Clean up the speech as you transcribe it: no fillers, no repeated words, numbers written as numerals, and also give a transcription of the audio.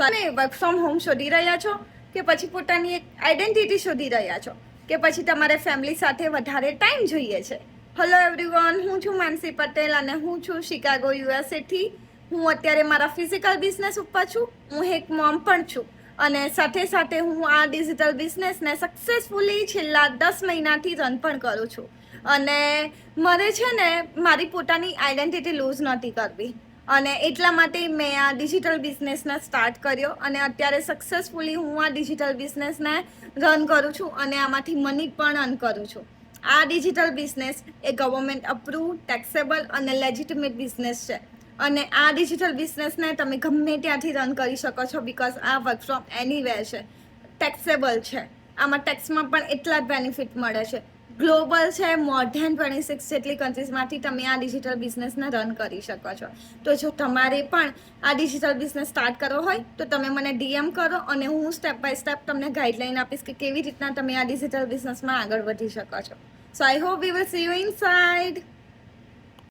તમે work from home શોધી રહ્યા છો કે પછી પોતાની એક આઈડેન્ટિટી શોધી રહ્યા છો કે પછી તમારે ફેમિલી સાથે વધારે ટાઈમ જોઈએ છે? હેલો એવરીવન, હું છું માનસી પટેલ અને હું છું શિકાગો યુએસએથી. હું અત્યારે મારા ફિઝિકલ બિઝનેસ ઉપર છું. હું એક મોમ પણ છું અને સાથે સાથે હું આ ડિજિટલ બિઝનેસને સક્સેસફુલી છેલ્લા 10 મહિનાથી રન પણ કરું છું. અને મારે છે ને મારી પોતાની આઈડેન્ટિટી લૂઝ નથી કરવી અને એટલા માટે મેં આ ડિજિટલ બિઝનેસને સ્ટાર્ટ કર્યો અને અત્યારે સક્સેસફુલી હું આ ડિજિટલ બિઝનેસને રન કરું છું અને આમાંથી મની પણ અર્ન કરું છું. આ ડિજિટલ બિઝનેસ એ ગવર્મેન્ટ અપ્રૂવ, ટેક્સેબલ અને લેજિટિમેટ બિઝનેસ છે અને આ ડિજિટલ બિઝનેસને તમે ગમે ત્યાંથી રન કરી શકો છો બિકોઝ આ વર્ક ફ્રોમ એનીવેર છે, ટેક્સેબલ છે, આમાં ટેક્સમાં પણ એટલા જ બેનિફિટ મળે છે, ગ્લોબલ છે, મોર ધેન 26 જેટલી કન્ટ્રીઝમાંથી તમે આ ડિજિટલ બિઝનેસને રન કરી શકો છો. તો જો તમારે પણ આ ડિજિટલ બિઝનેસ સ્ટાર્ટ કરવો હોય તો તમે મને ડીએમ કરો અને હું સ્ટેપ બાય સ્ટેપ તમને ગાઈડલાઈન આપીશ કે કેવી રીતના તમે આ ડિજિટલ બિઝનેસમાં આગળ વધી શકો છો. So I hope we will see you inside.